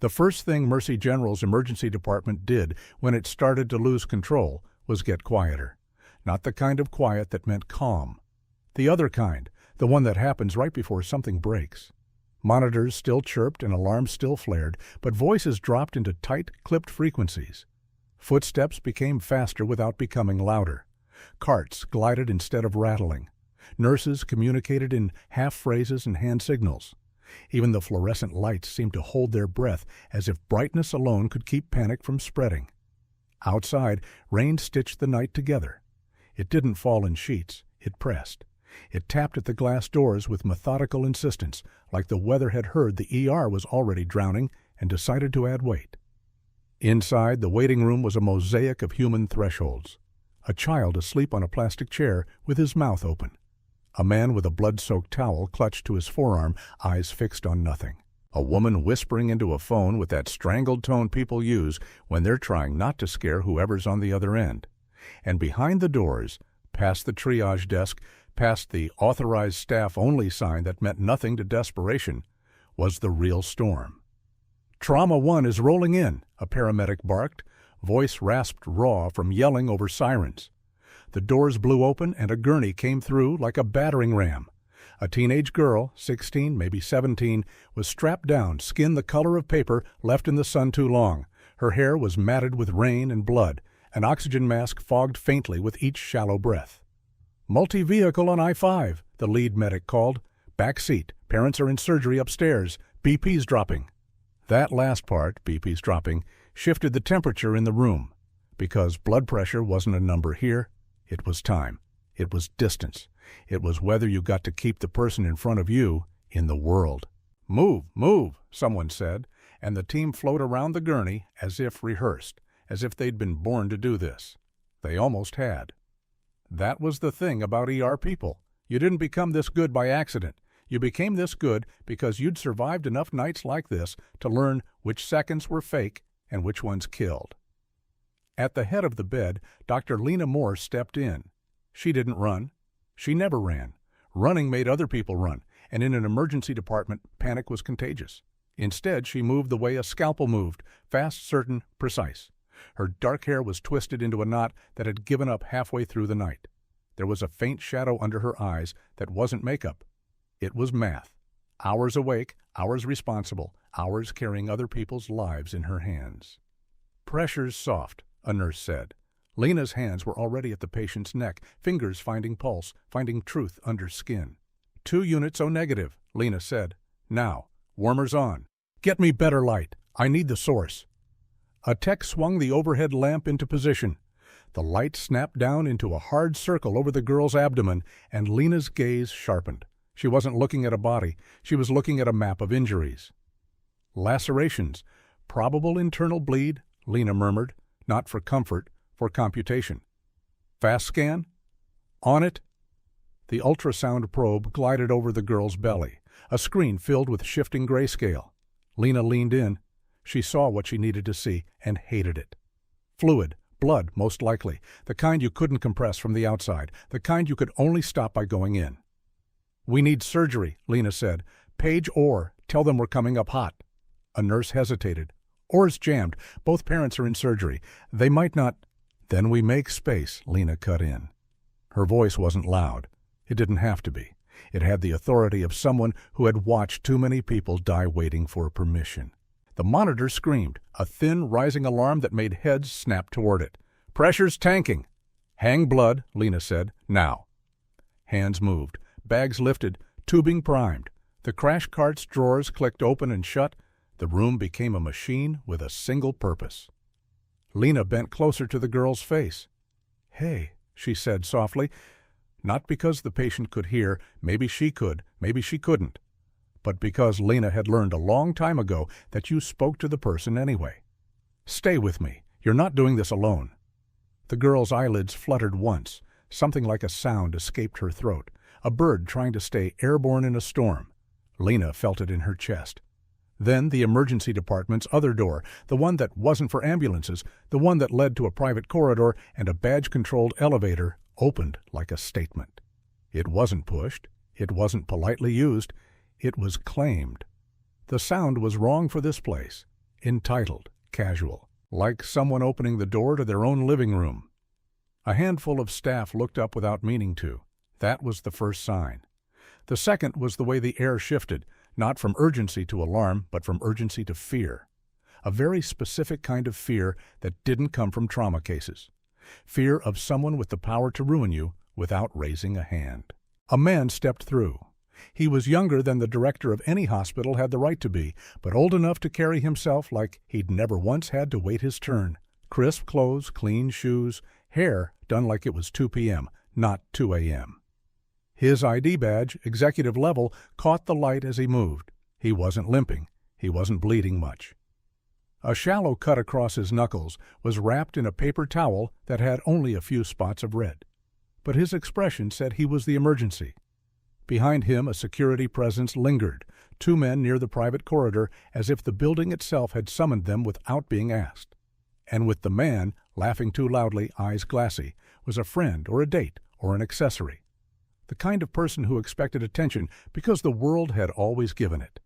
The first thing Mercy General's emergency department did when it started to lose control was get quieter. Not the kind of quiet that meant calm. The other kind, the one that happens right before something breaks. Monitors still chirped and alarms still flared, but voices dropped into tight, clipped frequencies. Footsteps became faster without becoming louder. Carts glided instead of rattling. Nurses communicated in half-phrases and hand signals. Even the fluorescent lights seemed to hold their breath as if brightness alone could keep panic from spreading. Outside, rain stitched the night together. It didn't fall in sheets, it pressed. It tapped at the glass doors with methodical insistence, like the weather had heard the ER was already drowning and decided to add weight. Inside, the waiting room was a mosaic of human thresholds. A child asleep on a plastic chair with his mouth open. A man with a blood-soaked towel clutched to his forearm, eyes fixed on nothing. A woman whispering into a phone with that strangled tone people use when they're trying not to scare whoever's on the other end. And behind the doors, past the triage desk, past the authorized staff-only sign that meant nothing to desperation, was the real storm. "Trauma 1 is rolling in," a paramedic barked, voice rasped raw from yelling over sirens. The doors blew open and a gurney came through like a battering ram. A teenage girl, 16, maybe 17, was strapped down, skin the color of paper left in the sun too long. Her hair was matted with rain and blood. An oxygen mask fogged faintly with each shallow breath. "Multi-vehicle on I-5, the lead medic called. "Back seat. Parents are in surgery upstairs. BP's dropping." That last part, BP's dropping, shifted the temperature in the room. Because blood pressure wasn't a number here, it was time. It was distance. It was whether you got to keep the person in front of you in the world. "Move, move," someone said, and the team flowed around the gurney as if rehearsed, as if they'd been born to do this. They almost had. That was the thing about ER people. You didn't become this good by accident. You became this good because you'd survived enough nights like this to learn which seconds were fake and which ones killed. At the head of the bed, Dr. Lena Moore stepped in. She didn't run. She never ran. Running made other people run, and in an emergency department, panic was contagious. Instead, she moved the way a scalpel moved, fast, certain, precise. Her dark hair was twisted into a knot that had given up halfway through the night. There was a faint shadow under her eyes that wasn't makeup. It was math. Hours awake, hours responsible, hours carrying other people's lives in her hands. "Pressure's soft," a nurse said. Lena's hands were already at the patient's neck, fingers finding pulse, finding truth under skin. 2 units O negative, Lena said. "Now, warmers on. Get me better light. I need the source." A tech swung the overhead lamp into position. The light snapped down into a hard circle over the girl's abdomen, and Lena's gaze sharpened. She wasn't looking at a body. She was looking at a map of injuries. "Lacerations. Probable internal bleed," Lena murmured, not for comfort, for computation. "Fast scan?" "On it." The ultrasound probe glided over the girl's belly, a screen filled with shifting grayscale. Lena leaned in. She saw what she needed to see and hated it. Fluid, blood most likely, the kind you couldn't compress from the outside, the kind you could only stop by going in. "We need surgery," Lena said. "Page Orr. Tell them we're coming up hot." A nurse hesitated. "Orr's jammed. Both parents are in surgery. They might not—" "Then we make space," Lena cut in. Her voice wasn't loud. It didn't have to be. It had the authority of someone who had watched too many people die waiting for permission. The monitor screamed, a thin, rising alarm that made heads snap toward it. "Pressure's tanking." "Hang blood," Lena said. "Now." Hands moved. Bags lifted. Tubing primed. The crash cart's drawers clicked open and shut. The room became a machine with a single purpose. Lena bent closer to the girl's face. "Hey," she said softly. Not because the patient could hear, maybe she could, maybe she couldn't, but because Lena had learned a long time ago that you spoke to the person anyway. "Stay with me. You're not doing this alone." The girl's eyelids fluttered once. Something like a sound escaped her throat, a bird trying to stay airborne in a storm. Lena felt it in her chest. Then the emergency department's other door, the one that wasn't for ambulances, the one that led to a private corridor and a badge-controlled elevator, opened like a statement. It wasn't pushed. It wasn't politely used. It was claimed. The sound was wrong for this place. entitled, casual, like someone opening the door to their own living room. A handful of staff looked up without meaning to. That was the first sign. The second was the way the air shifted, not from urgency to alarm, but from urgency to fear. A very specific kind of fear that didn't come from trauma cases. Fear of someone with the power to ruin you without raising a hand. A man stepped through. He was younger than the director of any hospital had the right to be, but old enough to carry himself like he'd never once had to wait his turn. Crisp clothes, clean shoes, hair done like it was 2 p.m., not 2 a.m. His ID badge, executive level, caught the light as he moved. He wasn't limping. He wasn't bleeding much. A shallow cut across his knuckles was wrapped in a paper towel that had only a few spots of red. But his expression said he was the emergency. Behind him, a security presence lingered, 2 men near the private corridor, as if the building itself had summoned them without being asked. And with the man, laughing too loudly, eyes glassy, was a friend or a date or an accessory. The kind of person who expected attention because the world had always given it.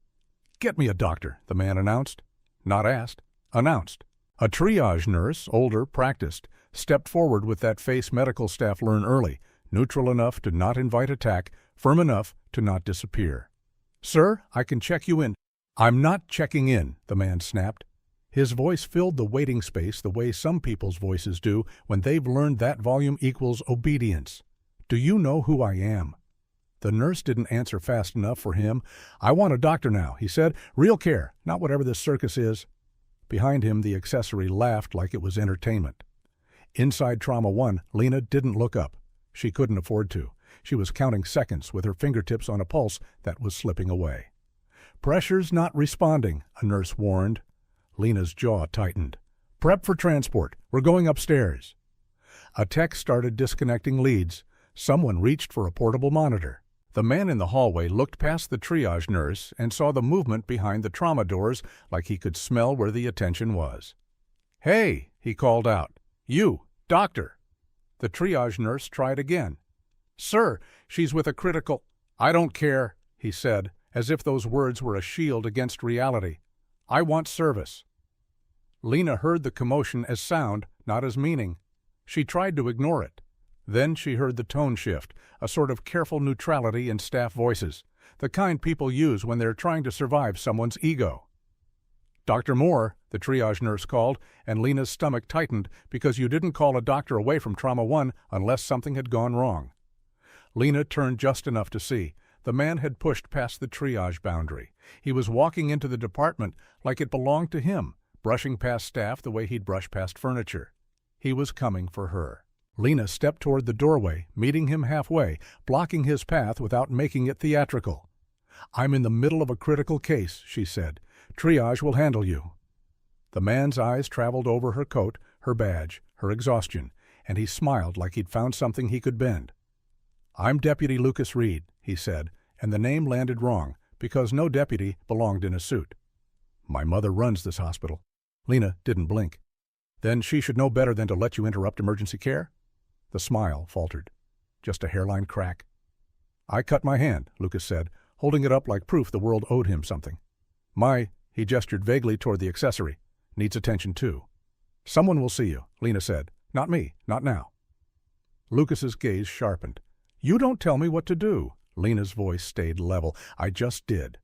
"Get me a doctor," the man announced. Not asked, announced. A triage nurse, older, practiced, stepped forward with that face medical staff learn early, neutral enough to not invite attack, firm enough to not disappear. "Sir, I can check you in." "I'm not checking in," the man snapped. His voice filled the waiting space the way some people's voices do when they've learned that volume equals obedience. "Do you know who I am?" The nurse didn't answer fast enough for him. "I want a doctor now," he said. "Real care, not whatever this circus is." Behind him, the accessory laughed like it was entertainment. Inside Trauma 1, Lena didn't look up. She couldn't afford to. She was counting seconds with her fingertips on a pulse that was slipping away. "Pressure's not responding," a nurse warned. Lena's jaw tightened. "Prep for transport. We're going upstairs." A tech started disconnecting leads. Someone reached for a portable monitor. The man in the hallway looked past the triage nurse and saw the movement behind the trauma doors like he could smell where the attention was. "Hey," he called out. "You, doctor." The triage nurse tried again. "Sir, she's with a critical—" "I don't care," he said, as if those words were a shield against reality. "I want service." Lena heard the commotion as sound, not as meaning. She tried to ignore it. Then she heard the tone shift, a sort of careful neutrality in staff voices, the kind people use when they're trying to survive someone's ego. "Dr. Moore," the triage nurse called, and Lena's stomach tightened because you didn't call a doctor away from Trauma 1 unless something had gone wrong. Lena turned just enough to see. The man had pushed past the triage boundary. He was walking into the department like it belonged to him, brushing past staff the way he'd brush past furniture. He was coming for her. Lena stepped toward the doorway, meeting him halfway, blocking his path without making it theatrical. "I'm in the middle of a critical case," she said. "Triage will handle you." The man's eyes traveled over her coat, her badge, her exhaustion, and he smiled like he'd found something he could bend. "I'm Deputy Lucas Reed," he said, and the name landed wrong, because no deputy belonged in a suit. "My mother runs this hospital." Lena didn't blink. "Then she should know better than to let you interrupt emergency care?" The smile faltered. "Just a hairline crack." "I cut my hand," Lucas said, holding it up like proof the world owed him something. He gestured vaguely toward the accessory, "needs attention too." "Someone will see you," Lena said. "Not me, not now." Lucas's gaze sharpened. "You don't tell me what to do." Lena's voice stayed level. "I just did."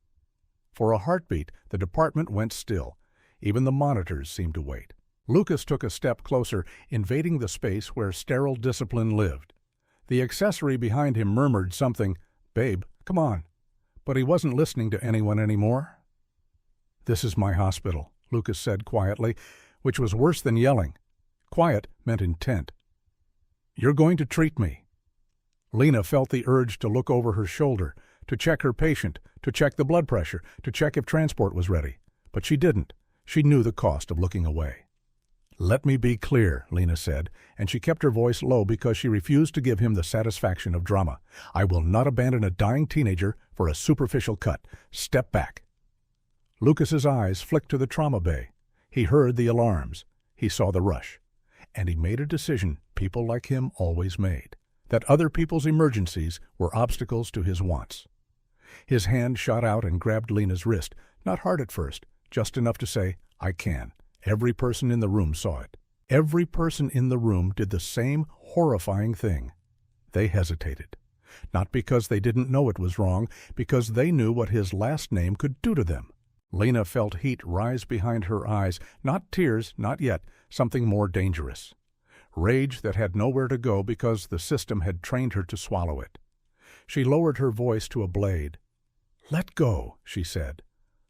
For a heartbeat, the department went still. Even the monitors seemed to wait. Lucas took a step closer, invading the space where sterile discipline lived. The accessory behind him murmured something, "Babe, come on." But he wasn't listening to anyone anymore. "This is my hospital," Lucas said quietly, which was worse than yelling. Quiet meant intent. "You're going to treat me." Lena felt the urge to look over her shoulder, to check her patient, to check the blood pressure, to check if transport was ready. But she didn't. She knew the cost of looking away. "Let me be clear," Lena said, and she kept her voice low because she refused to give him the satisfaction of drama. "I will not abandon a dying teenager for a superficial cut. Step back." Lucas's eyes flicked to the trauma bay. He heard the alarms. He saw the rush. And he made a decision people like him always made, that other people's emergencies were obstacles to his wants. His hand shot out and grabbed Lena's wrist, not hard at first, just enough to say, I can. Every person in the room saw it. Every person in the room did the same horrifying thing. They hesitated. Not because they didn't know it was wrong, because they knew what his last name could do to them. Lena felt heat rise behind her eyes, not tears, not yet, something more dangerous. Rage that had nowhere to go because the system had trained her to swallow it. She lowered her voice to a blade. "Let go," she said.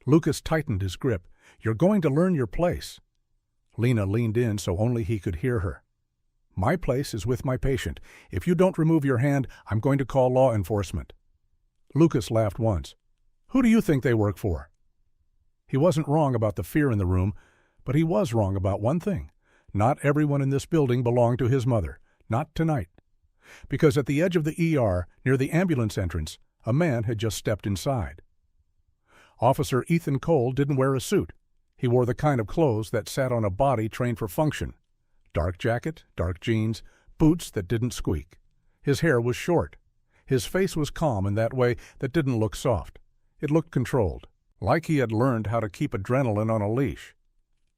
Lucas tightened his grip. "You're going to learn your place." Lena leaned in so only he could hear her. "My place is with my patient. If you don't remove your hand, I'm going to call law enforcement." Lucas laughed once. "Who do you think they work for?" He wasn't wrong about the fear in the room, but he was wrong about one thing. Not everyone in this building belonged to his mother. Not tonight. Because at the edge of the ER, near the ambulance entrance, a man had just stepped inside. Officer Ethan Cole didn't wear a suit. He wore the kind of clothes that sat on a body trained for function. Dark jacket, dark jeans, boots that didn't squeak. His hair was short. His face was calm in that way that didn't look soft. It looked controlled, like he had learned how to keep adrenaline on a leash.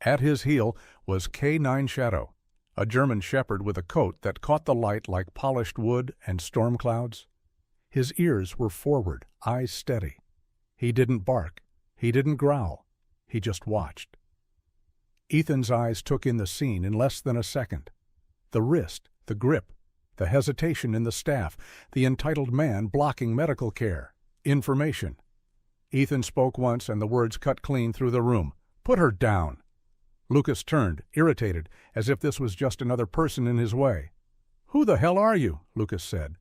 At his heel was K9 Shadow, a German shepherd with a coat that caught the light like polished wood and storm clouds. His ears were forward, eyes steady. He didn't bark. He didn't growl. He just watched. Ethan's eyes took in the scene in less than a second. The wrist, the grip, the hesitation in the staff, the entitled man blocking medical care, information. Ethan spoke once and the words cut clean through the room. "Put her down." Lucas turned, irritated, as if this was just another person in his way. "Who the hell are you?" Lucas said.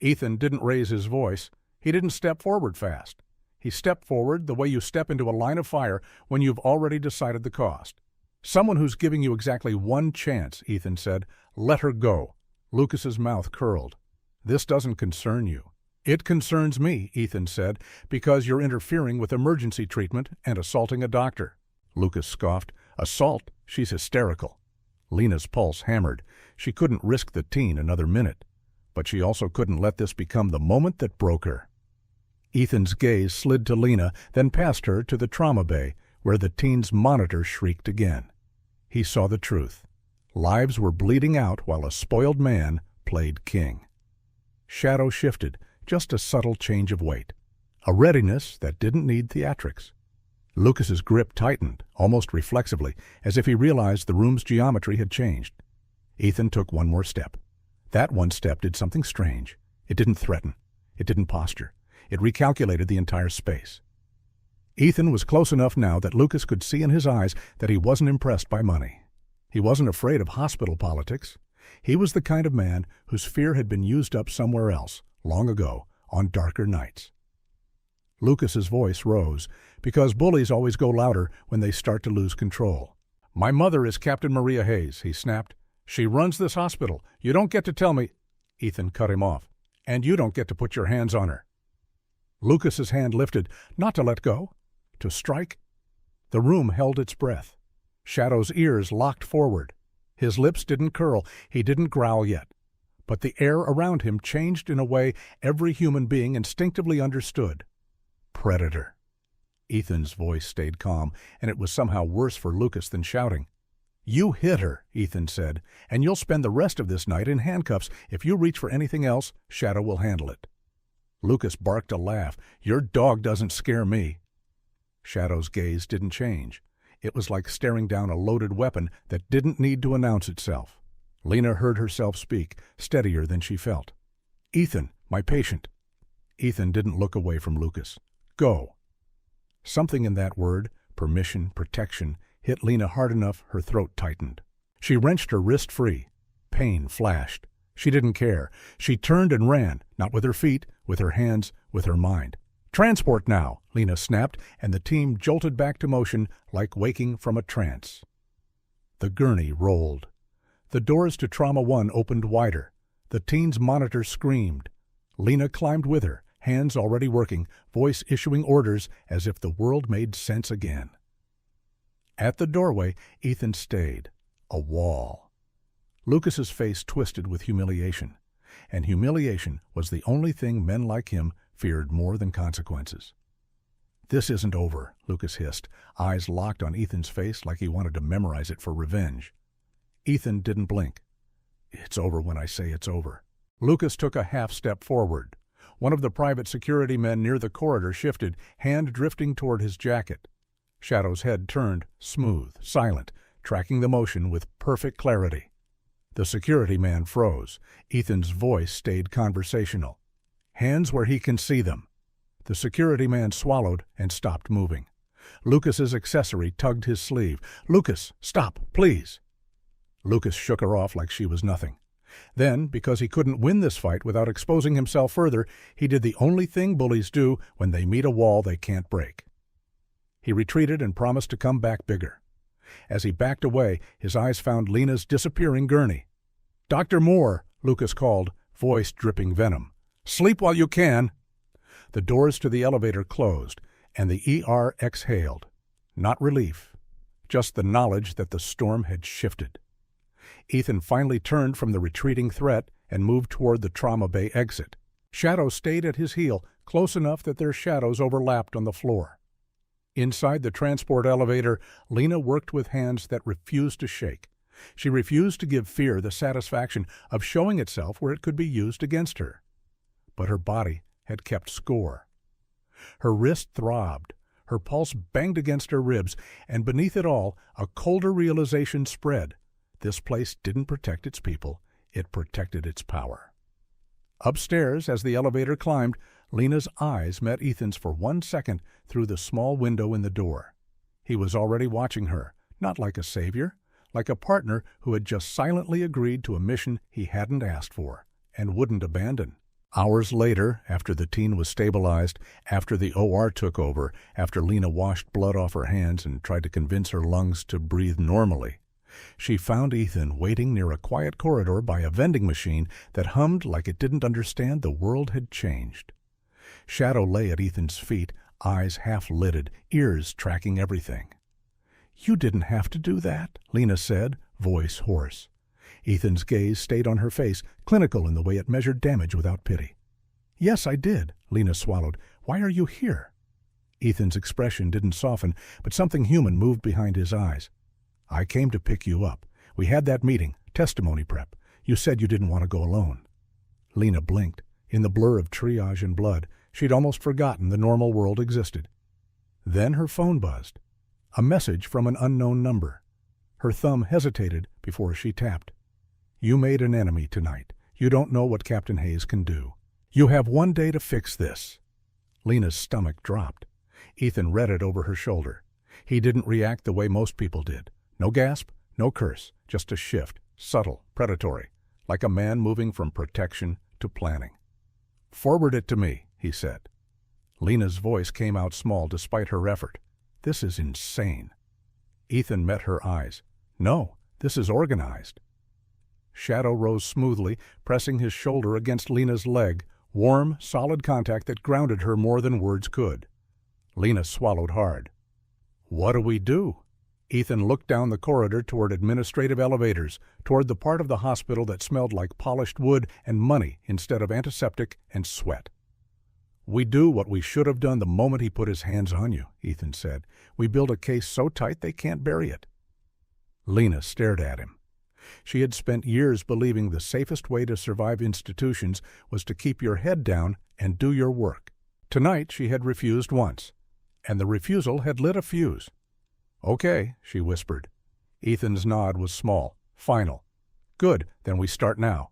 Ethan didn't raise his voice. He didn't step forward fast. He stepped forward the way you step into a line of fire when you've already decided the cost. "Someone who's giving you exactly one chance," Ethan said. "Let her go." Lucas's mouth curled. "This doesn't concern you." "It concerns me," Ethan said, "because you're interfering with emergency treatment and assaulting a doctor." Lucas scoffed. "Assault? She's hysterical." Lena's pulse hammered. She couldn't risk the teen another minute. But she also couldn't let this become the moment that broke her. Ethan's gaze slid to Lena, then past her to the trauma bay, where the teen's monitor shrieked again. He saw the truth. Lives were bleeding out while a spoiled man played king. Shadow shifted, just a subtle change of weight. A readiness that didn't need theatrics. Lucas's grip tightened, almost reflexively, as if he realized the room's geometry had changed. Ethan took one more step. That one step did something strange. It didn't threaten. It didn't posture. It recalculated the entire space. Ethan was close enough now that Lucas could see in his eyes that he wasn't impressed by money. He wasn't afraid of hospital politics. He was the kind of man whose fear had been used up somewhere else, long ago, on darker nights. Lucas's voice rose, because bullies always go louder when they start to lose control. "My mother is Captain Maria Hayes," he snapped. "She runs this hospital. You don't get to tell me—" Ethan cut him off. "And you don't get to put your hands on her." Lucas's hand lifted, not to let go, to strike. The room held its breath. Shadow's ears locked forward. His lips didn't curl. He didn't growl yet. But the air around him changed in a way every human being instinctively understood. Predator. Ethan's voice stayed calm, and it was somehow worse for Lucas than shouting. "You hit her," Ethan said, "and you'll spend the rest of this night in handcuffs. If you reach for anything else, Shadow will handle it." Lucas barked a laugh. "Your dog doesn't scare me." Shadow's gaze didn't change. It was like staring down a loaded weapon that didn't need to announce itself. Lena heard herself speak, steadier than she felt. "Ethan, my patient." Ethan didn't look away from Lucas. "Go." Something in that word, permission, protection, hit Lena hard enough her throat tightened. She wrenched her wrist free. Pain flashed. She didn't care. She turned and ran, not with her feet, with her hands, with her mind. "Transport now," Lena snapped, and the team jolted back to motion like waking from a trance. The gurney rolled. The doors to Trauma 1 opened wider. The teen's monitor screamed. Lena climbed with her, hands already working, voice issuing orders as if the world made sense again. At the doorway, Ethan stayed. A wall. Lucas's face twisted with humiliation, and humiliation was the only thing men like him feared more than consequences. "This isn't over," Lucas hissed, eyes locked on Ethan's face like he wanted to memorize it for revenge. Ethan didn't blink. "It's over when I say it's over." Lucas took a half step forward. One of the private security men near the corridor shifted, hand drifting toward his jacket. Shadow's head turned, smooth, silent, tracking the motion with perfect clarity. The security man froze. Ethan's voice stayed conversational. "Hands where he can see them." The security man swallowed and stopped moving. Lucas's accessory tugged his sleeve. "Lucas, stop, please." Lucas shook her off like she was nothing. Then, because he couldn't win this fight without exposing himself further, he did the only thing bullies do when they meet a wall they can't break. He retreated and promised to come back bigger. As he backed away, his eyes found Lena's disappearing gurney. "Dr. Moore," Lucas called, voice dripping venom. "Sleep while you can." The doors to the elevator closed, and the ER exhaled. Not relief, just the knowledge that the storm had shifted. Ethan finally turned from the retreating threat and moved toward the trauma bay exit. Shadow stayed at his heel, close enough that their shadows overlapped on the floor. Inside the transport elevator, Lena worked with hands that refused to shake. She refused to give fear the satisfaction of showing itself where it could be used against her. But her body had kept score. Her wrist throbbed, her pulse banged against her ribs, and beneath it all, a colder realization spread. This place didn't protect its people, it protected its power. Upstairs, as the elevator climbed, Lena's eyes met Ethan's for 1 second through the small window in the door. He was already watching her, not like a savior, like a partner who had just silently agreed to a mission he hadn't asked for and wouldn't abandon. Hours later, after the teen was stabilized, after the OR took over, after Lena washed blood off her hands and tried to convince her lungs to breathe normally, she found Ethan waiting near a quiet corridor by a vending machine that hummed like it didn't understand the world had changed. Shadow lay at Ethan's feet, eyes half-lidded, ears tracking everything. "You didn't have to do that," Lena said, voice hoarse. Ethan's gaze stayed on her face, clinical in the way it measured damage without pity. "Yes, I did," Lena swallowed. "Why are you here?" Ethan's expression didn't soften, but something human moved behind his eyes. "I came to pick you up. We had that meeting, testimony prep. You said you didn't want to go alone." Lena blinked. In the blur of triage and blood, she'd almost forgotten the normal world existed. Then her phone buzzed. A message from an unknown number. Her thumb hesitated before she tapped. "You made an enemy tonight. You don't know what Captain Hayes can do. You have 1 day to fix this." Lena's stomach dropped. Ethan read it over her shoulder. He didn't react the way most people did. No gasp, no curse, just a shift, subtle, predatory, like a man moving from protection to planning. "Forward it to me," he said. Lena's voice came out small despite her effort. "This is insane." Ethan met her eyes. "No, this is organized." Shadow rose smoothly, pressing his shoulder against Lena's leg, warm, solid contact that grounded her more than words could. Lena swallowed hard. "What do we do?" Ethan looked down the corridor toward administrative elevators, toward the part of the hospital that smelled like polished wood and money instead of antiseptic and sweat. "We do what we should have done the moment he put his hands on you," Ethan said. "We build a case so tight they can't bury it." Lena stared at him. She had spent years believing the safest way to survive institutions was to keep your head down and do your work. Tonight she had refused once, and the refusal had lit a fuse. "Okay," she whispered. Ethan's nod was small, final. "Good, then we start now."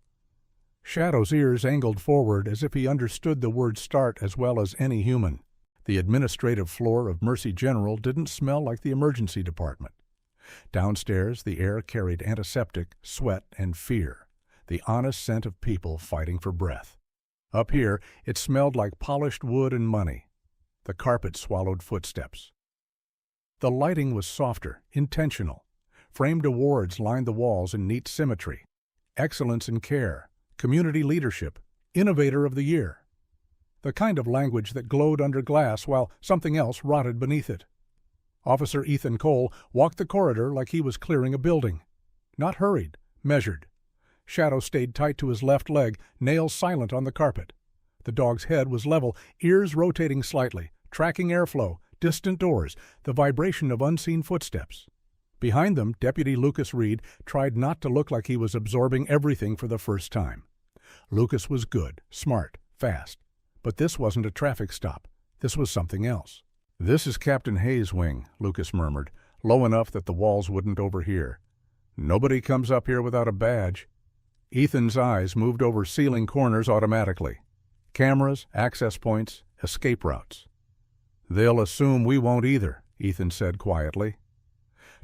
Shadow's ears angled forward as if he understood the word start as well as any human. The administrative floor of Mercy General didn't smell like the emergency department. Downstairs, the air carried antiseptic, sweat, and fear, the honest scent of people fighting for breath. Up here, it smelled like polished wood and money. The carpet swallowed footsteps. The lighting was softer, intentional. Framed awards lined the walls in neat symmetry. Excellence in care, community leadership, innovator of the year. The kind of language that glowed under glass while something else rotted beneath it. Officer Ethan Cole walked the corridor like he was clearing a building. Not hurried, measured. Shadow stayed tight to his left leg, nails silent on the carpet. The dog's head was level, ears rotating slightly, tracking airflow, distant doors, the vibration of unseen footsteps. Behind them, Deputy Lucas Reed tried not to look like he was absorbing everything for the first time. Lucas was good, smart, fast. But this wasn't a traffic stop. This was something else. "This is Captain Hayes' wing," Lucas murmured, low enough that the walls wouldn't overhear. "Nobody comes up here without a badge." Ethan's eyes moved over ceiling corners automatically. Cameras, access points, escape routes. "They'll assume we won't either," Ethan said quietly.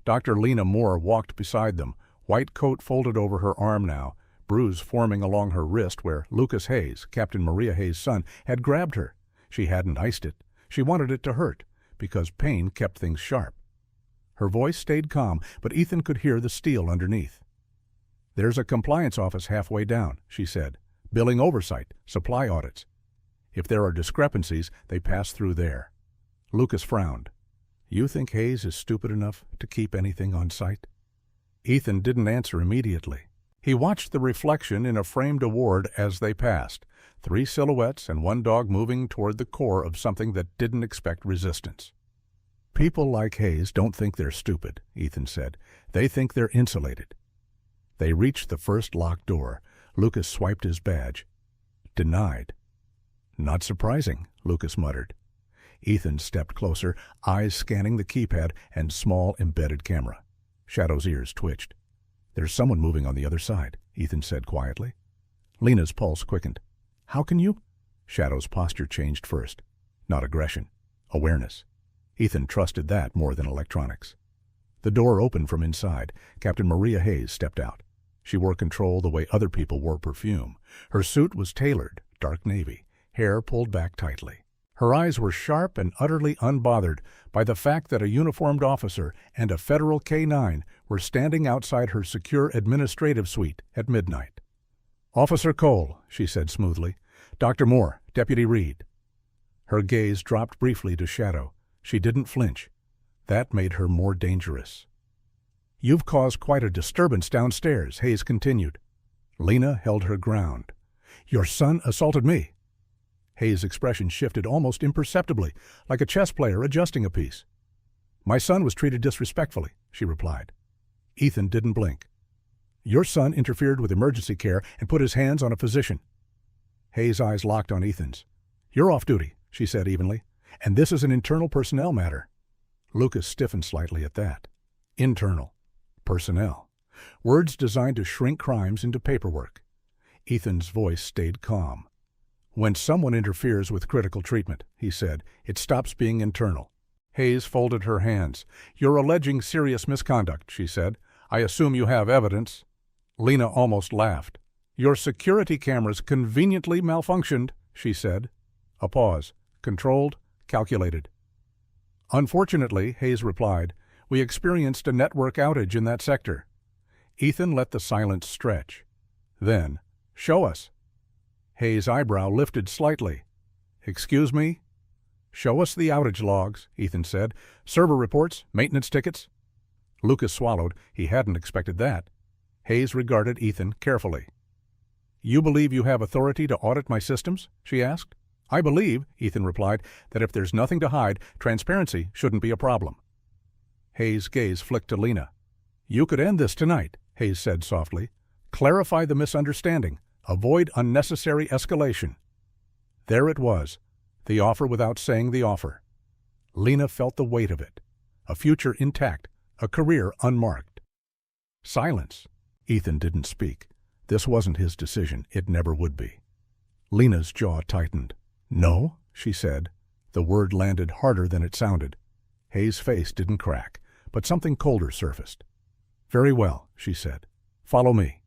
Dr. Lena Moore walked beside them, white coat folded over her arm now, bruise forming along her wrist where Lucas Hayes, Captain Maria Hayes' son, had grabbed her. She hadn't iced it. She wanted it to hurt, because pain kept things sharp. Her voice stayed calm, but Ethan could hear the steel underneath. "There's a compliance office halfway down," she said. "Billing oversight, supply audits. If there are discrepancies, they pass through there." Lucas frowned. "You think Hayes is stupid enough to keep anything on site?" Ethan didn't answer immediately. He watched the reflection in a framed award as they passed, 3 silhouettes and 1 dog moving toward the core of something that didn't expect resistance. "People like Hayes don't think they're stupid," Ethan said. "They think they're insulated." They reached the first locked door. Lucas swiped his badge. "Denied." "Not surprising," Lucas muttered. Ethan stepped closer, eyes scanning the keypad and small embedded camera. Shadow's ears twitched. "There's someone moving on the other side," Ethan said quietly. Lena's pulse quickened. "How can you?" Shadow's posture changed first. Not aggression. Awareness. Ethan trusted that more than electronics. The door opened from inside. Captain Maria Hayes stepped out. She wore control the way other people wore perfume. Her suit was tailored, dark navy, hair pulled back tightly. Her eyes were sharp and utterly unbothered by the fact that a uniformed officer and a federal K-9 were standing outside her secure administrative suite at midnight. "Officer Cole," she said smoothly. "Dr. Moore, Deputy Reed." Her gaze dropped briefly to Shadow. She didn't flinch. That made her more dangerous. "You've caused quite a disturbance downstairs," Hayes continued. Lena held her ground. "Your son assaulted me." Hayes' expression shifted almost imperceptibly, like a chess player adjusting a piece. "My son was treated disrespectfully," she replied. Ethan didn't blink. "Your son interfered with emergency care and put his hands on a physician." Hayes' eyes locked on Ethan's. "You're off duty," she said evenly, "and this is an internal personnel matter." Lucas stiffened slightly at that. Internal. Personnel. Words designed to shrink crimes into paperwork. Ethan's voice stayed calm. "When someone interferes with critical treatment," he said, "it stops being internal." Hayes folded her hands. "You're alleging serious misconduct," she said. "I assume you have evidence." Lena almost laughed. "Your security cameras conveniently malfunctioned," she said. A pause. Controlled, calculated. "Unfortunately," Hayes replied, "we experienced a network outage in that sector." Ethan let the silence stretch. Then, "Show us." Hayes' eyebrow lifted slightly. "Excuse me?" "Show us the outage logs," Ethan said. "Server reports, maintenance tickets." Lucas swallowed. He hadn't expected that. Hayes regarded Ethan carefully. "You believe you have authority to audit my systems?" she asked. "I believe," Ethan replied, "that if there's nothing to hide, transparency shouldn't be a problem." Hayes' gaze flicked to Lena. "You could end this tonight," Hayes said softly. "Clarify the misunderstanding. Avoid unnecessary escalation." There it was, the offer without saying the offer. Lena felt the weight of it. A future intact, a career unmarked. Silence. Ethan didn't speak. This wasn't his decision. It never would be. Lena's jaw tightened. "No," she said. The word landed harder than it sounded. Hayes' face didn't crack, but something colder surfaced. "Very well," she said. "Follow me."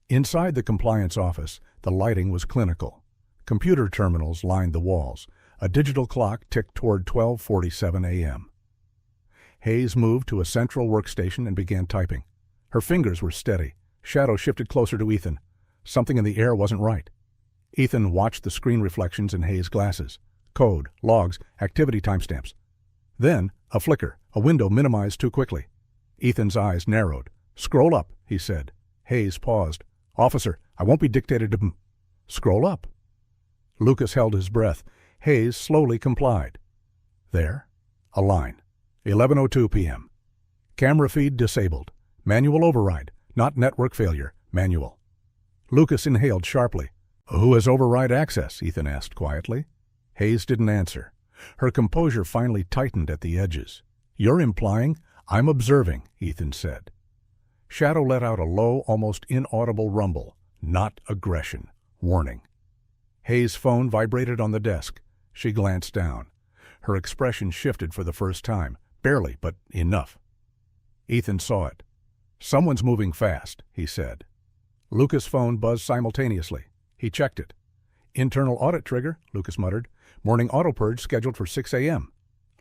Inside the compliance office, the lighting was clinical. Computer terminals lined the walls. A digital clock ticked toward 12:47 a.m. Hayes moved to a central workstation and began typing. Her fingers were steady. Shadow shifted closer to Ethan. Something in the air wasn't right. Ethan watched the screen reflections in Hayes' glasses. Code, logs, activity timestamps. Then, a flicker, a window minimized too quickly. Ethan's eyes narrowed. "Scroll up," he said. Hayes paused. "Officer, I won't be dictated to..." "Scroll up." Lucas held his breath. Hayes slowly complied. There. A line. 11:02 p.m. Camera feed disabled. Manual override. Not network failure. Manual. Lucas inhaled sharply. Who has override access? Ethan asked quietly. Hayes didn't answer. Her composure finally tightened at the edges. You're implying? I'm observing, Ethan said. Shadow let out a low, almost inaudible rumble. Not aggression. Warning. Hayes' phone vibrated on the desk. She glanced down. Her expression shifted for the first time. Barely, but enough. Ethan saw it. Someone's moving fast, he said. Lucas' phone buzzed simultaneously. He checked it. Internal audit trigger, Lucas muttered. Morning auto purge scheduled for 6 a.m.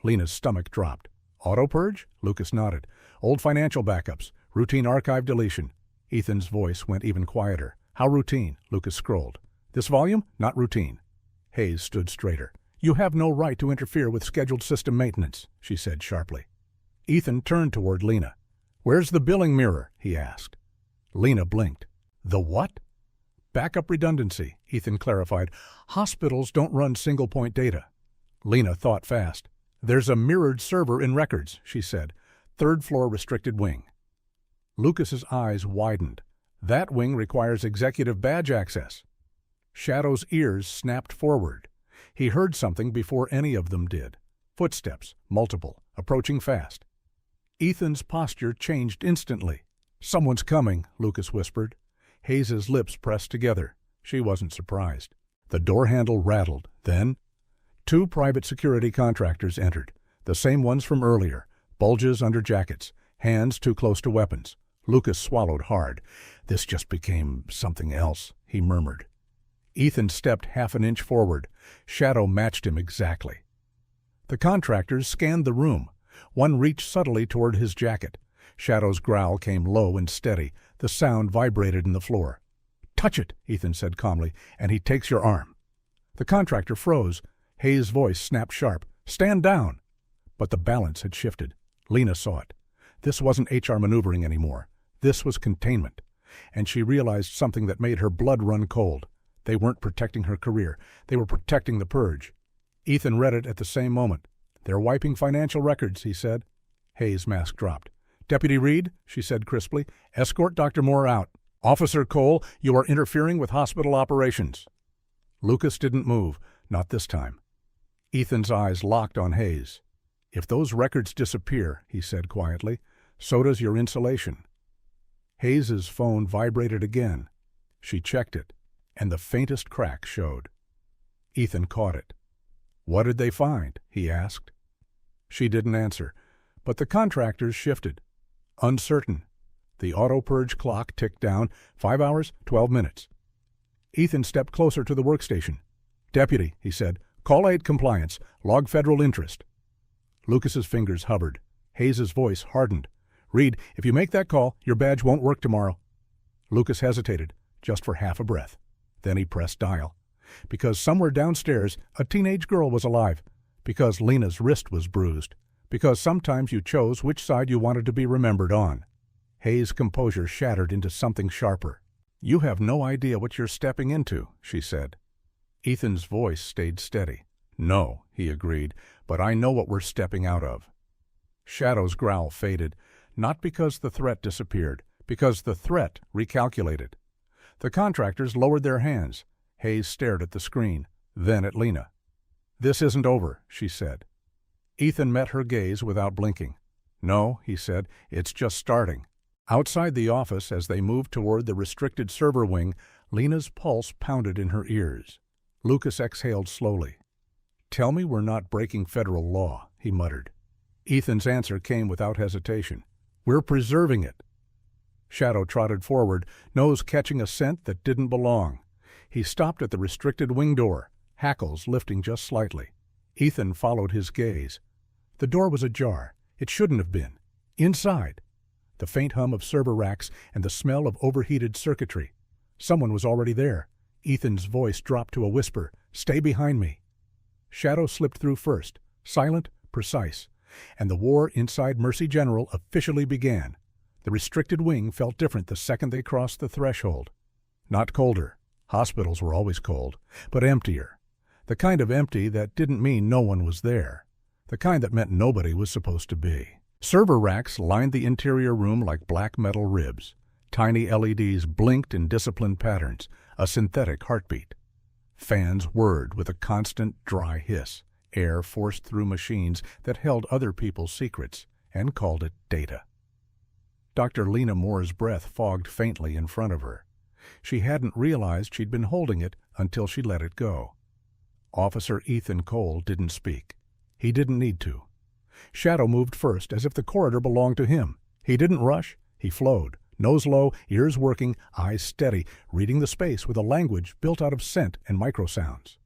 Lena's stomach dropped. Auto purge? Lucas nodded. Old financial backups. Routine archive deletion. Ethan's voice went even quieter. How routine? Lucas scrolled. This volume? Not routine. Hayes stood straighter. You have no right to interfere with scheduled system maintenance, she said sharply. Ethan turned toward Lena. Where's the billing mirror? He asked. Lena blinked. The what? Backup redundancy, Ethan clarified. Hospitals don't run single-point data. Lena thought fast. There's a mirrored server in records, she said. Third-floor restricted wing. Lucas's eyes widened. That wing requires executive badge access. Shadow's ears snapped forward. He heard something before any of them did. Footsteps, multiple, approaching fast. Ethan's posture changed instantly. Someone's coming, Lucas whispered. Hayes's lips pressed together. She wasn't surprised. The door handle rattled. Then, 2 private security contractors entered, the same ones from earlier, bulges under jackets, hands too close to weapons. Lucas swallowed hard. This just became something else, he murmured. Ethan stepped half an inch forward. Shadow matched him exactly. The contractors scanned the room. One reached subtly toward his jacket. Shadow's growl came low and steady. The sound vibrated in the floor. Touch it, Ethan said calmly, and he takes your arm. The contractor froze. Hayes' voice snapped sharp. Stand down. But the balance had shifted. Lena saw it. This wasn't HR maneuvering anymore. This was containment. And she realized something that made her blood run cold. They weren't protecting her career. They were protecting the purge. Ethan read it at the same moment. They're wiping financial records, he said. Hayes' mask dropped. Deputy Reed, she said crisply, escort Dr. Moore out. Officer Cole, you are interfering with hospital operations. Lucas didn't move, not this time. Ethan's eyes locked on Hayes. If those records disappear, he said quietly, so does your insulation. Hayes's phone vibrated again. She checked it, and the faintest crack showed. Ethan caught it. What did they find? He asked. She didn't answer, but the contractors shifted. Uncertain. The auto-purge clock ticked down. 5 hours, 12 minutes. Ethan stepped closer to the workstation. Deputy, he said, call 8 compliance. Log federal interest. Lucas's fingers hovered. Hayes's voice hardened. Reed, if you make that call, your badge won't work tomorrow. Lucas hesitated, just for half a breath. Then he pressed dial. Because somewhere downstairs, a teenage girl was alive. Because Lena's wrist was bruised. Because sometimes you chose which side you wanted to be remembered on. Hayes' composure shattered into something sharper. You have no idea what you're stepping into, she said. Ethan's voice stayed steady. No, he agreed, but I know what we're stepping out of. Shadow's growl faded, not because the threat disappeared, because the threat recalculated. The contractors lowered their hands. Hayes stared at the screen, then at Lena. This isn't over, she said. Ethan met her gaze without blinking. No, he said, it's just starting. Outside the office, as they moved toward the restricted server wing, Lena's pulse pounded in her ears. Lucas exhaled slowly. Tell me we're not breaking federal law, he muttered. Ethan's answer came without hesitation. We're preserving it. Shadow trotted forward, nose catching a scent that didn't belong. He stopped at the restricted wing door, hackles lifting just slightly. Ethan followed his gaze. The door was ajar. It shouldn't have been. Inside, the faint hum of server racks and the smell of overheated circuitry. Someone was already there. Ethan's voice dropped to a whisper. Stay behind me. Shadow slipped through first, silent, precise, and the war inside Mercy General officially began. The restricted wing felt different the second they crossed the threshold. Not colder. Hospitals were always cold, but emptier. The kind of empty that didn't mean no one was there. the kind that meant nobody was supposed to be. Server racks lined the interior room like black metal ribs. Tiny LEDs blinked in disciplined patterns, a synthetic heartbeat. Fans whirred with a constant, dry hiss, air forced through machines that held other people's secrets and called it data. Dr. Lena Moore's breath fogged faintly in front of her. She hadn't realized she'd been holding it until she let it go. Officer Ethan Cole didn't speak. He didn't need to. Shadow moved first, as if the corridor belonged to him. He didn't rush. He flowed, nose low, ears working, eyes steady, reading the space with a language built out of scent and microsounds.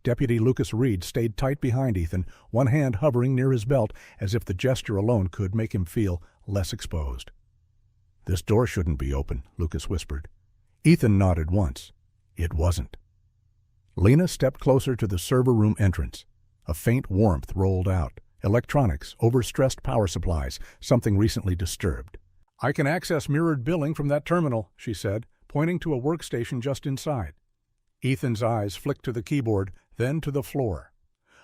Deputy Lucas Reed stayed tight behind Ethan, one hand hovering near his belt, as if the gesture alone could make him feel less exposed. "This door shouldn't be open," Lucas whispered. Ethan nodded once. It wasn't. Lena stepped closer to the server room entrance. A faint warmth rolled out. Electronics, overstressed power supplies, something recently disturbed. "I can access mirrored billing from that terminal," she said, pointing to a workstation just inside. Ethan's eyes flicked to the keyboard, then to the floor.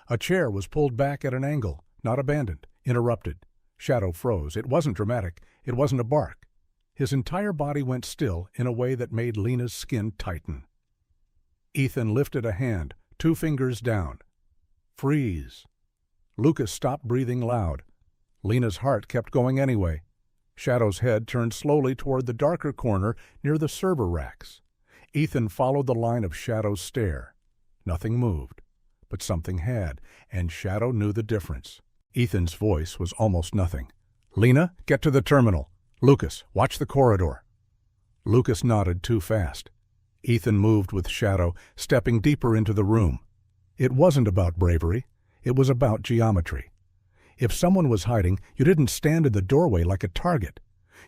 A chair was pulled back at an angle, not abandoned, interrupted. Shadow froze. It wasn't dramatic. It wasn't a bark. His entire body went still in a way that made Lena's skin tighten. Ethan lifted a hand, 2 fingers down. "Freeze." Lucas stopped breathing loud. Lena's heart kept going anyway. Shadow's head turned slowly toward the darker corner near the server racks. Ethan followed the line of Shadow's stare. Nothing moved, but something had, and Shadow knew the difference. Ethan's voice was almost nothing. "Lena, get to the terminal. Lucas, watch the corridor." Lucas nodded too fast. Ethan moved with Shadow, stepping deeper into the room. It wasn't about bravery. It was about geometry. If someone was hiding, you didn't stand in the doorway like a target.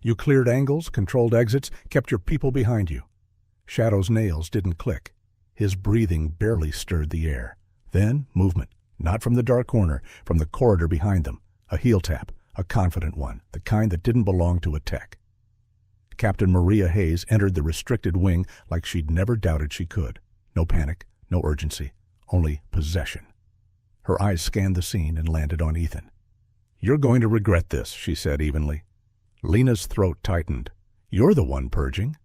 You cleared angles, controlled exits, kept your people behind you. Shadow's nails didn't click. His breathing barely stirred the air. Then movement, not from the dark corner, from the corridor behind them. A heel tap, a confident one, the kind that didn't belong to a tech. Captain Maria Hayes entered the restricted wing like she'd never doubted she could. No panic, no urgency, only possession. Her eyes scanned the scene and landed on Ethan. "You're going to regret this," she said evenly. Lena's throat tightened. "You're the one purging."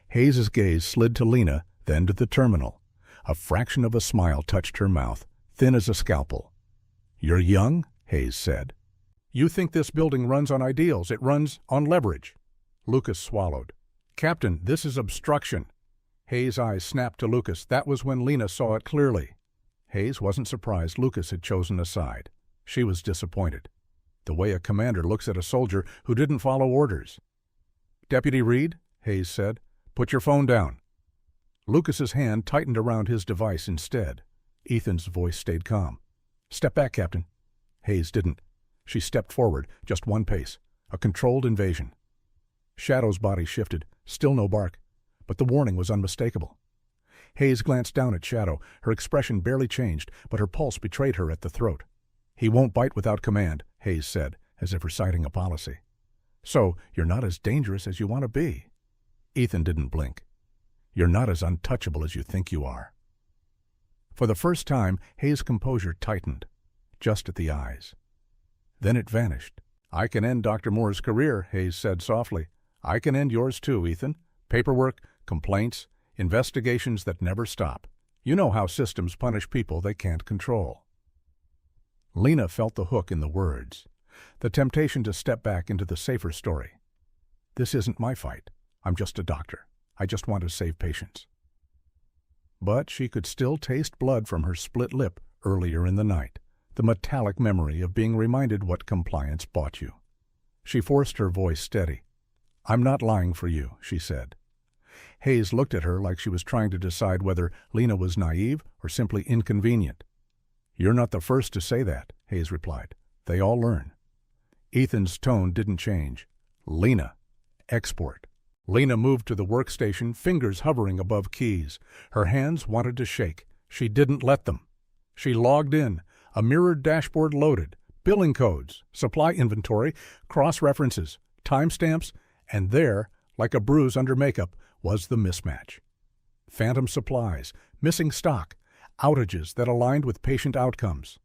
Hayes's gaze slid to Lena, then to the terminal. A fraction of a smile touched her mouth, thin as a scalpel. "You're young," Hayes said. "You think this building runs on ideals. It runs on leverage." Lucas swallowed. "Captain, this is obstruction." Hayes' eyes snapped to Lucas. That was when Lena saw it clearly. Hayes wasn't surprised Lucas had chosen a side. She was disappointed. The way a commander looks at a soldier who didn't follow orders. "Deputy Reed," Hayes said, "put your phone down." Lucas's hand tightened around his device instead. Ethan's voice stayed calm. "Step back, Captain." Hayes didn't. She stepped forward, just one pace. A controlled invasion. Shadow's body shifted, still no bark, but the warning was unmistakable. Hayes glanced down at Shadow. Her expression barely changed, but her pulse betrayed her at the throat. "He won't bite without command," Hayes said, as if reciting a policy. "So you're not as dangerous as you want to be." Ethan didn't blink. "You're not as untouchable as you think you are." For the first time, Hayes' composure tightened, just at the eyes. Then it vanished. "I can end Dr. Moore's career," Hayes said softly. "I can end yours too, Ethan. Paperwork, complaints, investigations that never stop. You know how systems punish people they can't control." Lena felt the hook in the words, the temptation to step back into the safer story. "This isn't my fight. I'm just a doctor. I just want to save patients." But she could still taste blood from her split lip earlier in the night, the metallic memory of being reminded what compliance bought you. She forced her voice steady. "I'm not lying for you," she said. Hayes looked at her like she was trying to decide whether Lena was naive or simply inconvenient. "You're not the first to say that," Hayes replied. "They all learn." Ethan's tone didn't change. "Lena, export." Lena moved to the workstation, fingers hovering above keys. Her hands wanted to shake. She didn't let them. She logged in, a mirrored dashboard loaded, billing codes, supply inventory, cross-references, timestamps, and there, like a bruise under makeup, was the mismatch. Phantom supplies, missing stock, outages that aligned with patient outcomes.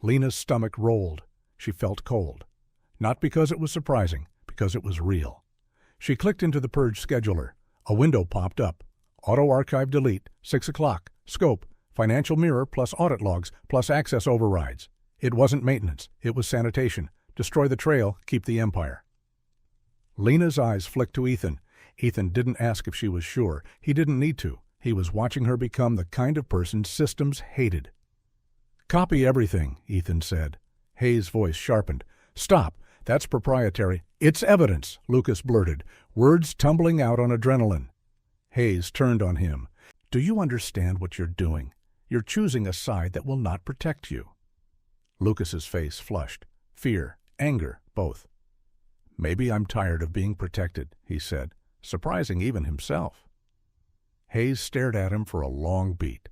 Lena's stomach rolled. She felt cold. Not because it was surprising, because it was real. She clicked into the purge scheduler. A window popped up. Auto archive delete, 6 o'clock, scope, financial mirror plus audit logs plus access overrides. It wasn't maintenance, it was sanitation. Destroy the trail, keep the empire. Lena's eyes flicked to Ethan. Ethan didn't ask if she was sure. He didn't need to. He was watching her become the kind of person systems hated. Copy everything, Ethan said. Hayes' voice sharpened. Stop. That's proprietary. It's evidence, Lucas blurted, words tumbling out on adrenaline. Hayes turned on him. Do you understand what you're doing? You're choosing a side that will not protect you. Lucas's face flushed. Fear, anger, both. Maybe I'm tired of being protected, he said, surprising even himself. Hayes stared at him for a long beat.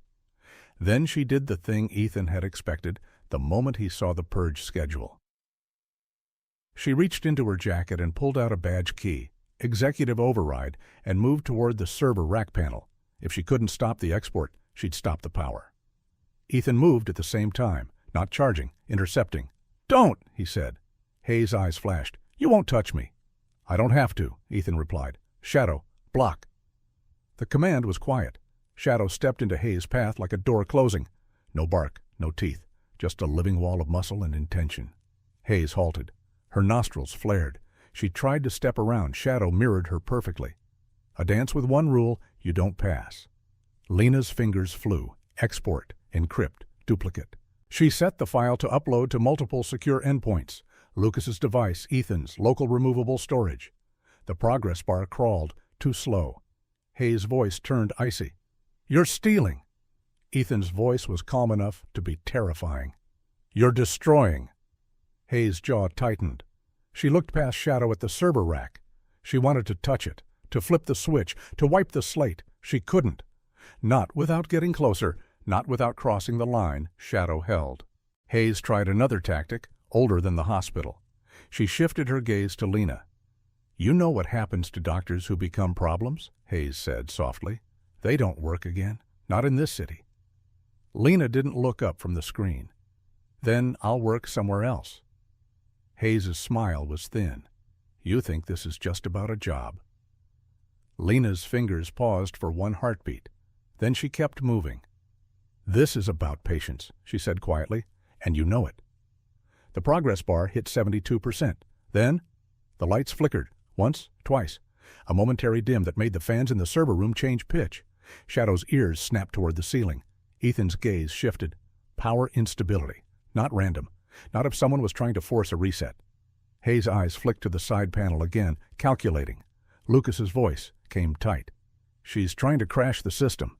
Then she did the thing Ethan had expected the moment he saw the purge schedule. She reached into her jacket and pulled out a badge key, executive override, and moved toward the server rack panel. If she couldn't stop the export, she'd stop the power. Ethan moved at the same time, not charging, intercepting. Don't, he said. Hayes' eyes flashed. You won't touch me. I don't have to, Ethan replied. Shadow, block. The command was quiet. Shadow stepped into Hayes' path like a door closing. No bark, no teeth, just a living wall of muscle and intention. Hayes halted. Her nostrils flared. She tried to step around. Shadow mirrored her perfectly. A dance with one rule, you don't pass. Lena's fingers flew. Export, encrypt, duplicate. She set the file to upload to multiple secure endpoints. Lucas's device, Ethan's, local removable storage. The progress bar crawled, too slow. Hayes' voice turned icy. You're stealing. Ethan's voice was calm enough to be terrifying. You're destroying. Hayes' jaw tightened. She looked past Shadow at the server rack. She wanted to touch it, to flip the switch, to wipe the slate. She couldn't. Not without getting closer, not without crossing the line Shadow held. Hayes tried another tactic, older than the hospital. She shifted her gaze to Lena. You know what happens to doctors who become problems? Hayes said softly. They don't work again, not in this city. Lena didn't look up from the screen. Then I'll work somewhere else. Hayes' smile was thin. You think this is just about a job. Lena's fingers paused for one heartbeat. Then she kept moving. This is about patience, she said quietly, and you know it. The progress bar hit 72%. Then the lights flickered, once, twice, a momentary dim that made the fans in the server room change pitch. Shadow's ears snapped toward the ceiling. Ethan's gaze shifted. Power instability. Not random. Not if someone was trying to force a reset. Hayes' eyes flicked to the side panel again, calculating. Lucas's voice came tight. She's trying to crash the system.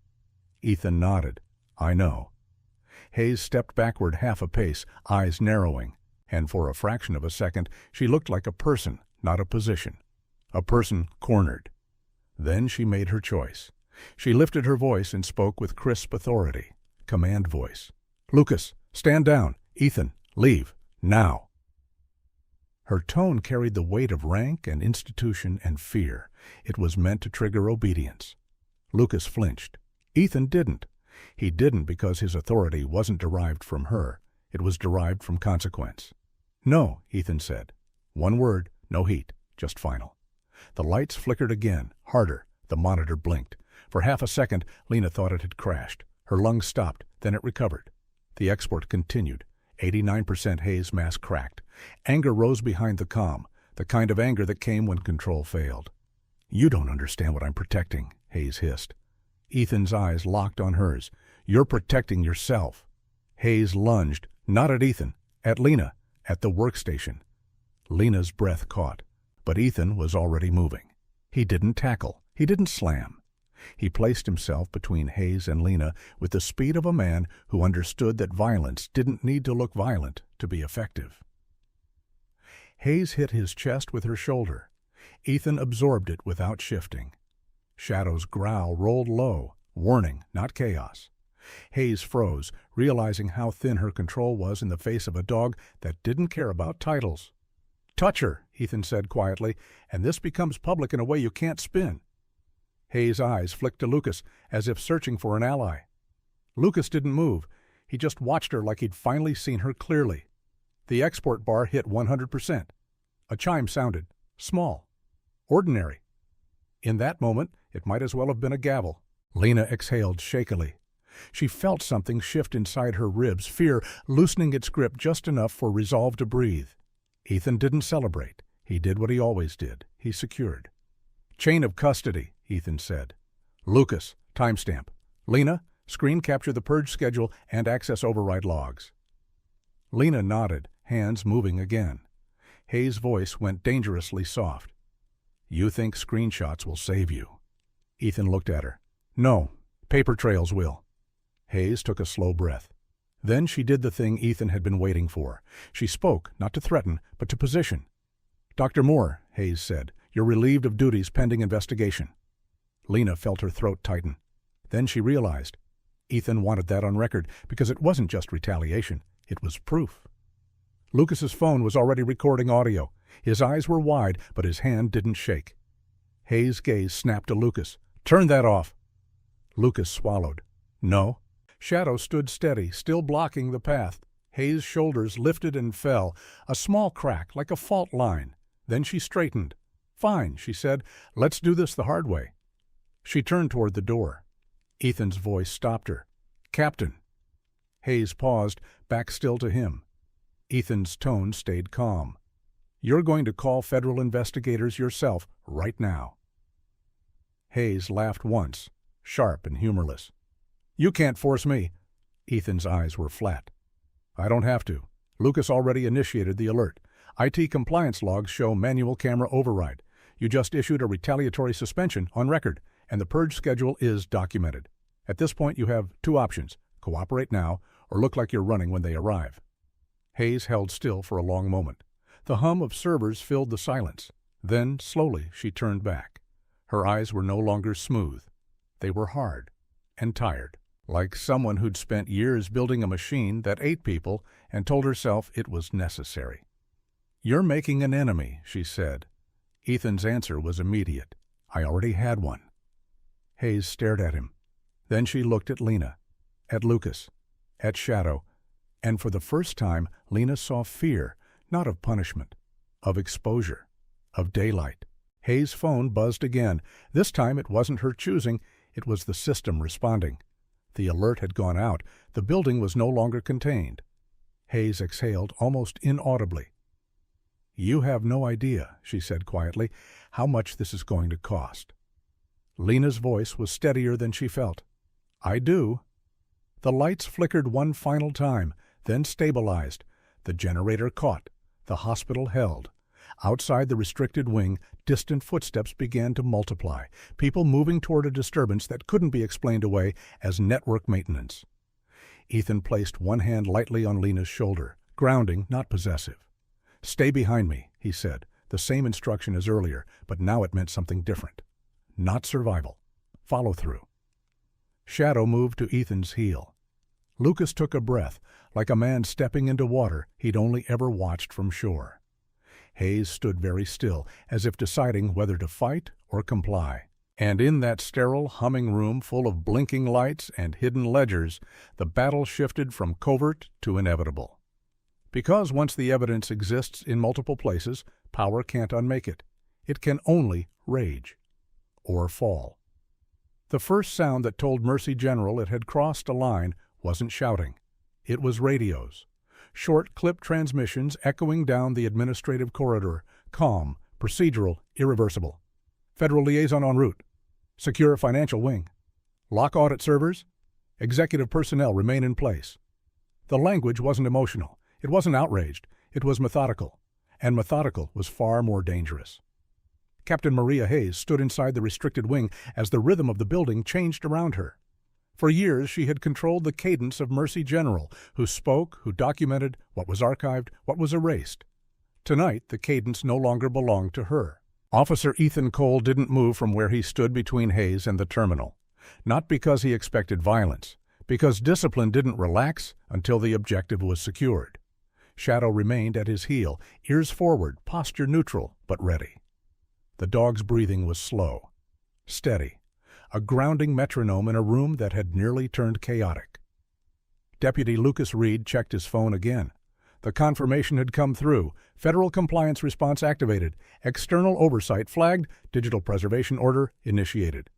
Ethan nodded. I know. Hayes stepped backward half a pace, eyes narrowing, and for a fraction of a second she looked like a person, not a position. A person cornered. Then she made her choice. She lifted her voice and spoke with crisp authority. Command voice. Lucas, stand down. Ethan, leave. Now. Her tone carried the weight of rank and institution and fear. It was meant to trigger obedience. Lucas flinched. Ethan didn't. He didn't because his authority wasn't derived from her. It was derived from consequence. No, Ethan said. One word, no heat, just final. The lights flickered again, harder. The monitor blinked. For half a second, Lena thought it had crashed. Her lungs stopped, then it recovered. The export continued. 89% Hayes mass cracked. Anger rose behind the comm, the kind of anger that came when control failed. You don't understand what I'm protecting, Hayes hissed. Ethan's eyes locked on hers. You're protecting yourself. Hayes lunged, not at Ethan, at Lena, at the workstation. Lena's breath caught, but Ethan was already moving. He didn't tackle. He didn't slam. He placed himself between Hayes and Lena with the speed of a man who understood that violence didn't need to look violent to be effective. Hayes hit his chest with her shoulder. Ethan absorbed it without shifting. Shadow's growl rolled low, warning, not chaos. Hayes froze, realizing how thin her control was in the face of a dog that didn't care about titles. Touch her, Ethan said quietly, and this becomes public in a way you can't spin. Hayes' eyes flicked to Lucas, as if searching for an ally. Lucas didn't move. He just watched her like he'd finally seen her clearly. The export bar hit 100%. A chime sounded. Small. Ordinary. In that moment, it might as well have been a gavel. Lena exhaled shakily. She felt something shift inside her ribs, fear loosening its grip just enough for resolve to breathe. Ethan didn't celebrate. He did what he always did. He secured. Chain of custody, Ethan said. Lucas, timestamp. Lena, screen capture the purge schedule and access override logs. Lena nodded, hands moving again. Hayes' voice went dangerously soft. You think screenshots will save you? Ethan looked at her. No, paper trails will. Hayes took a slow breath. Then she did the thing Ethan had been waiting for. She spoke, not to threaten, but to position. Dr. Moore, Hayes said, you're relieved of duties pending investigation. Lena felt her throat tighten. Then she realized. Ethan wanted that on record because it wasn't just retaliation, it was proof. Lucas's phone was already recording audio. His eyes were wide, but his hand didn't shake. Hayes' gaze snapped to Lucas. Turn that off. Lucas swallowed. No. Shadow stood steady, still blocking the path. Hayes' shoulders lifted and fell, a small crack like a fault line. Then she straightened. Fine, she said. Let's do this the hard way. She turned toward the door. Ethan's voice stopped her. Captain. Hayes paused, back still to him. Ethan's tone stayed calm. You're going to call federal investigators yourself right now. Hayes laughed once, sharp and humorless. You can't force me. Ethan's eyes were flat. I don't have to. Lucas already initiated the alert. IT compliance logs show manual camera override. You just issued a retaliatory suspension on record, and the purge schedule is documented. At this point, you have two options: cooperate now or look like you're running when they arrive. Hayes held still for a long moment. The hum of servers filled the silence. Then, slowly, she turned back. Her eyes were no longer smooth. They were hard and tired, like someone who'd spent years building a machine that ate people and told herself it was necessary. You're making an enemy, she said. Ethan's answer was immediate. I already had one. Hayes stared at him. Then she looked at Lena, at Lucas, at Shadow, and for the first time Lena saw fear, not of punishment, of exposure, of daylight. Hayes' phone buzzed again. This time it wasn't her choosing, it was the system responding. The alert had gone out. The building was no longer contained. Hayes exhaled almost inaudibly. You have no idea, she said quietly, how much this is going to cost. Lena's voice was steadier than she felt. I do. The lights flickered one final time, then stabilized. The generator caught. The hospital held. Outside the restricted wing, distant footsteps began to multiply, people moving toward a disturbance that couldn't be explained away as network maintenance. Ethan placed one hand lightly on Lena's shoulder, grounding, not possessive. Stay behind me, he said, the same instruction as earlier, but now it meant something different. Not survival. Follow through. Shadow moved to Ethan's heel. Lucas took a breath, like a man stepping into water he'd only ever watched from shore. Hayes stood very still, as if deciding whether to fight or comply. And in that sterile, humming room full of blinking lights and hidden ledgers, the battle shifted from covert to inevitable. Because once the evidence exists in multiple places, power can't unmake it. It can only rage. Or fall. The first sound that told Mercy General it had crossed a line wasn't shouting. It was radios. Short clip transmissions echoing down the administrative corridor, calm, procedural, irreversible. Federal liaison en route. Secure financial wing. Lock audit servers. Executive personnel remain in place. The language wasn't emotional. It wasn't outraged. It was methodical. And methodical was far more dangerous. Captain Maria Hayes stood inside the restricted wing as the rhythm of the building changed around her. For years she had controlled the cadence of Mercy General, who spoke, who documented what was archived, what was erased. Tonight the cadence no longer belonged to her. Officer Ethan Cole didn't move from where he stood between Hayes and the terminal. Not because he expected violence, because discipline didn't relax until the objective was secured. Shadow remained at his heel, ears forward, posture neutral, but ready. The dog's breathing was slow, steady, a grounding metronome in a room that had nearly turned chaotic. Deputy Lucas Reed checked his phone again. The confirmation had come through. Federal compliance response activated. External oversight flagged. Digital preservation order initiated.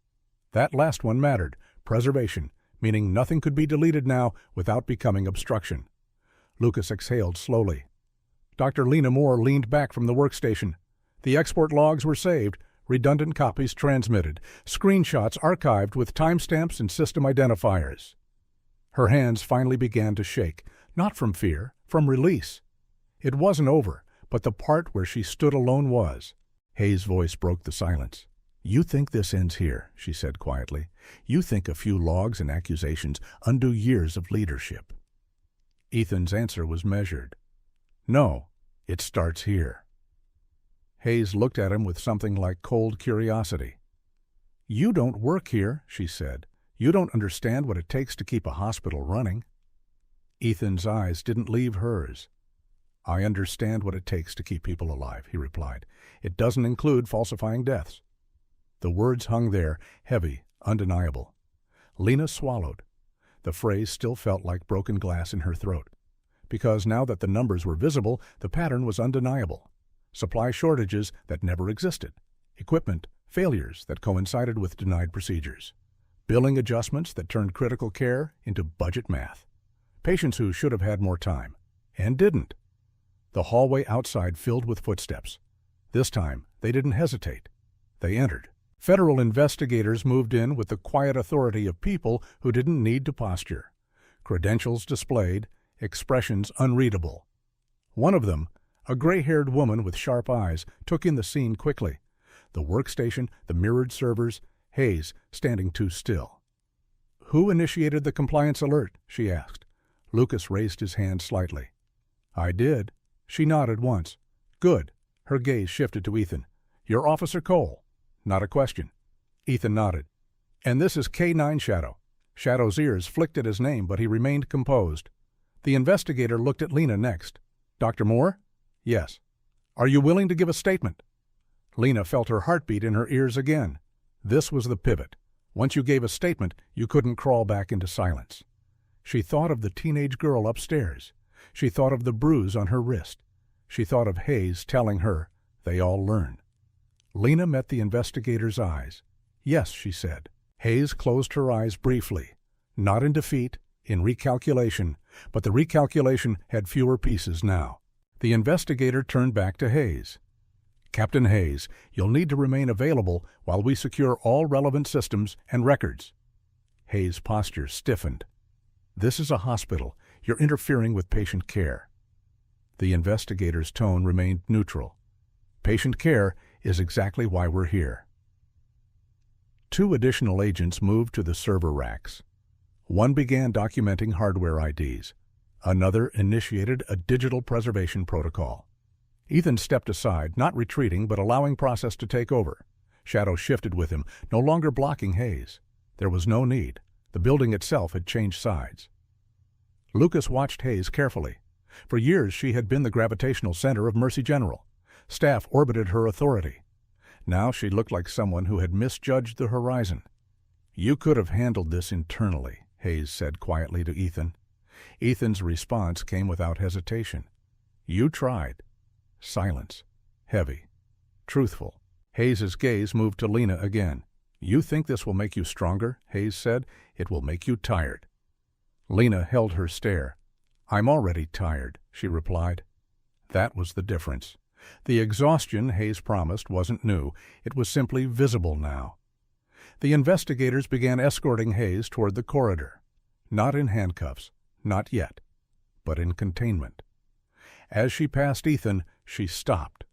That last one mattered. Preservation, meaning nothing could be deleted now without becoming obstruction. Lucas exhaled slowly. Dr. Lena Moore leaned back from the workstation. The export logs were saved, redundant copies transmitted, screenshots archived with timestamps and system identifiers. Her hands finally began to shake, not from fear, from release. It wasn't over, but the part where she stood alone was. Hayes' voice broke the silence. "You think this ends here," she said quietly. "You think a few logs and accusations undo years of leadership." Ethan's answer was measured. "No, it starts here." Hayes looked at him with something like cold curiosity. "You don't work here," she said. "You don't understand what it takes to keep a hospital running." Ethan's eyes didn't leave hers. "I understand what it takes to keep people alive," he replied. "It doesn't include falsifying deaths." The words hung there, heavy, undeniable. Lena swallowed. The phrase still felt like broken glass in her throat. Because now that the numbers were visible, the pattern was undeniable. Supply shortages that never existed. Equipment failures that coincided with denied procedures. Billing adjustments that turned critical care into budget math. Patients who should have had more time, and didn't. The hallway outside filled with footsteps. This time, they didn't hesitate. They entered. Federal investigators moved in with the quiet authority of people who didn't need to posture. Credentials displayed, expressions unreadable. One of them, a gray-haired woman with sharp eyes, took in the scene quickly. The workstation, the mirrored servers, Hayes standing too still. "Who initiated the compliance alert?" she asked. Lucas raised his hand slightly. "I did." She nodded once. "Good." Her gaze shifted to Ethan. "You're Officer Cole." Not a question. Ethan nodded. "And this is K9 Shadow." Shadow's ears flicked at his name, but he remained composed. The investigator looked at Lena next. "Dr. Moore?" "Yes." "Are you willing to give a statement?" Lena felt her heartbeat in her ears again. This was the pivot. Once you gave a statement, you couldn't crawl back into silence. She thought of the teenage girl upstairs. She thought of the bruise on her wrist. She thought of Hayes telling her, "They all learn." Lena met the investigator's eyes. "Yes," she said. Hayes closed her eyes briefly. Not in defeat, in recalculation, but the recalculation had fewer pieces now. The investigator turned back to Hayes. "Captain Hayes, you'll need to remain available while we secure all relevant systems and records." Hayes' posture stiffened. "This is a hospital. You're interfering with patient care." The investigator's tone remained neutral. "Patient care is exactly why we're here." 2 additional agents moved to the server racks. One began documenting hardware IDs. Another initiated a digital preservation protocol. Ethan stepped aside, not retreating but allowing process to take over. Shadow shifted with him, no longer blocking Hayes. There was no need. The building itself had changed sides. Lucas watched Hayes carefully. For years she had been the gravitational center of Mercy General. Staff orbited her authority. Now she looked like someone who had misjudged the horizon. "You could have handled this internally," Hayes said quietly to Ethan. Ethan's response came without hesitation. "You tried." Silence. Heavy. Truthful. Hayes's gaze moved to Lena again. "You think this will make you stronger?" Hayes said. "It will make you tired." Lena held her stare. "I'm already tired," she replied. That was the difference. The exhaustion Hayes promised wasn't new. It was simply visible now. The investigators began escorting Hayes toward the corridor. Not in handcuffs. Not yet. But in containment. As she passed Ethan, she stopped.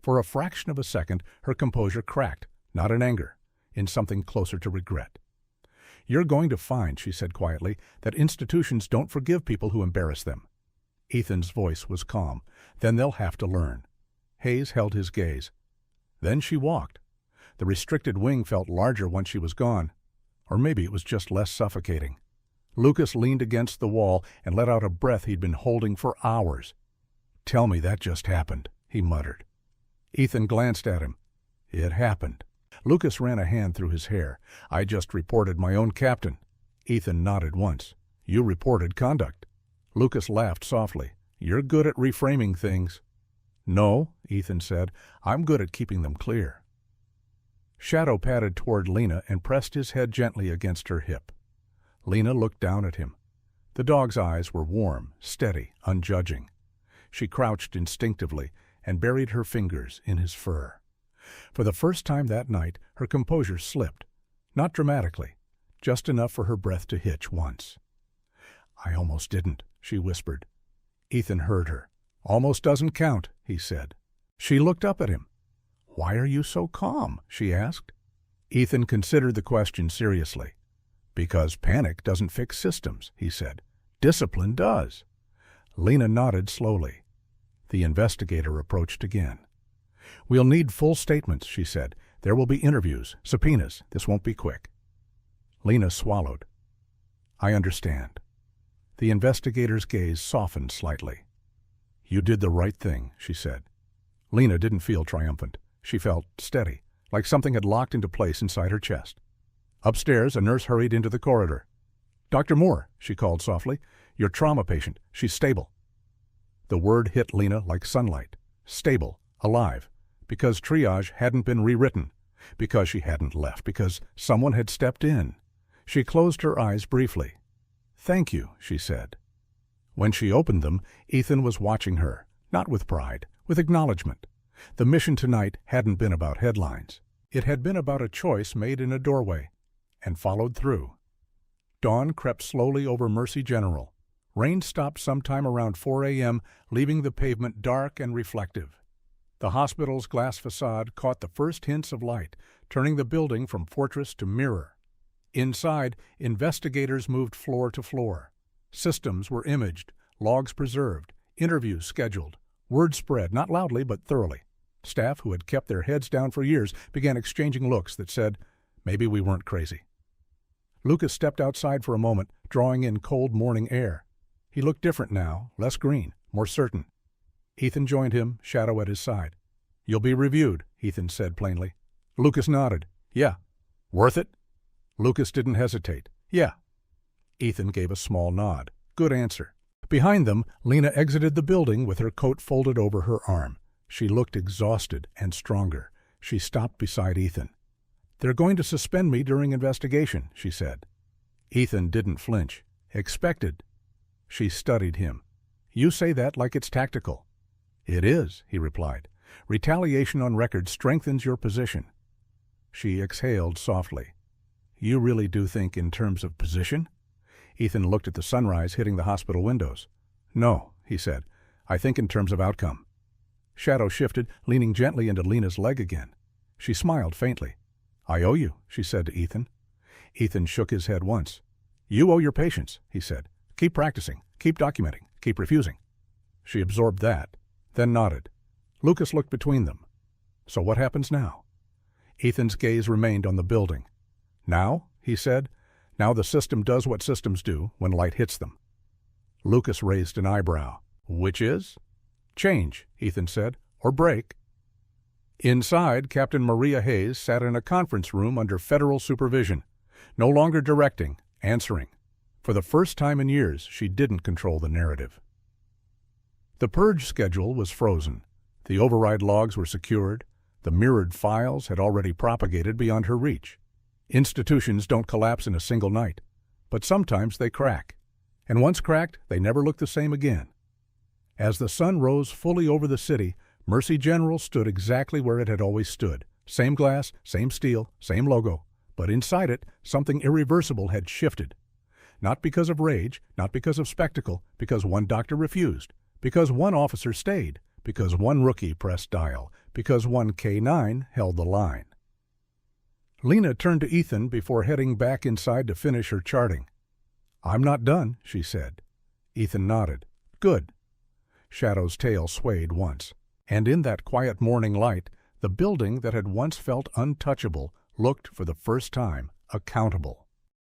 For a fraction of a second, her composure cracked, not in anger, in something closer to regret. "You're going to find," she said quietly, "that institutions don't forgive people who embarrass them." Ethan's voice was calm. "Then they'll have to learn." Hayes held his gaze. Then she walked. The restricted wing felt larger once she was gone. Or maybe it was just less suffocating. Lucas leaned against the wall and let out a breath he'd been holding for hours. "Tell me that just happened," he muttered. Ethan glanced at him. "It happened." Lucas ran a hand through his hair. "I just reported my own captain." Ethan nodded once. You reported conduct. Lucas laughed softly. You're good at reframing things. No, Ethan said. I'm good at keeping them clear. Shadow padded toward Lena and pressed his head gently against her hip. Lena looked down at him. The dog's eyes were warm, steady, unjudging. She crouched instinctively and buried her fingers in his fur. For the first time that night, her composure slipped. Not dramatically, just enough for her breath to hitch once. I almost didn't, she whispered. Ethan heard her. Almost doesn't count, he said. She looked up at him. Why are you so calm? She asked. Ethan considered the question seriously. Because panic doesn't fix systems, he said. Discipline does. Lena nodded slowly. The investigator approached again. We'll need full statements, she said. There will be interviews, subpoenas. This won't be quick. Lena swallowed. I understand. The investigator's gaze softened slightly. You did the right thing, she said. Lena didn't feel triumphant. She felt steady, like something had locked into place inside her chest. Upstairs, a nurse hurried into the corridor. Dr. Moore, she called softly. Your trauma patient. She's stable. The word hit Lena like sunlight. Stable, alive. Because triage hadn't been rewritten. Because she hadn't left. Because someone had stepped in. She closed her eyes briefly. Thank you, she said. When she opened them, Ethan was watching her, not with pride, with acknowledgement. The mission tonight hadn't been about headlines. It had been about a choice made in a doorway, and followed through. Dawn crept slowly over Mercy General. Rain stopped sometime around 4 a.m., leaving the pavement dark and reflective. The hospital's glass facade caught the first hints of light, turning the building from fortress to mirror. Inside, investigators moved floor to floor. Systems were imaged, logs preserved, interviews scheduled. Word spread, not loudly but thoroughly. Staff who had kept their heads down for years began exchanging looks that said, maybe we weren't crazy. Lucas stepped outside for a moment, drawing in cold morning air. He looked different now, less green, more certain. Ethan joined him, Shadow at his side. You'll be reviewed, Ethan said plainly. Lucas nodded. Yeah. Worth it? Lucas didn't hesitate. Yeah. Ethan gave a small nod. Good answer. Behind them, Lena exited the building with her coat folded over her arm. She looked exhausted and stronger. She stopped beside Ethan. They're going to suspend me during investigation, she said. Ethan didn't flinch. Expected. She studied him. You say that like it's tactical. It is, he replied. Retaliation on record strengthens your position. She exhaled softly. You really do think in terms of position? Ethan looked at the sunrise hitting the hospital windows. No, he said. I think in terms of outcome. Shadow shifted, leaning gently into Lena's leg again. She smiled faintly. I owe you, she said to Ethan. Ethan shook his head once. You owe your patients, he said. Keep practicing, keep documenting, keep refusing. She absorbed that, then nodded. Lucas looked between them. So what happens now? Ethan's gaze remained on the building. Now, he said, now the system does what systems do when light hits them. Lucas raised an eyebrow. Which is? Change, Ethan said, or break. Inside, Captain Maria Hayes sat in a conference room under federal supervision, no longer directing, answering. For the first time in years, she didn't control the narrative. The purge schedule was frozen. The override logs were secured. The mirrored files had already propagated beyond her reach. Institutions don't collapse in a single night, but sometimes they crack. And once cracked, they never look the same again. As the sun rose fully over the city, Mercy General stood exactly where it had always stood. Same glass, same steel, same logo. But inside it, something irreversible had shifted. Not because of rage, not because of spectacle, because one doctor refused, because one officer stayed, because one rookie pressed dial, because one K9 held the line. Lena turned to Ethan before heading back inside to finish her charting. I'm not done, she said. Ethan nodded. Good. Shadow's tail swayed once, and in that quiet morning light, the building that had once felt untouchable looked, for the first time, accountable.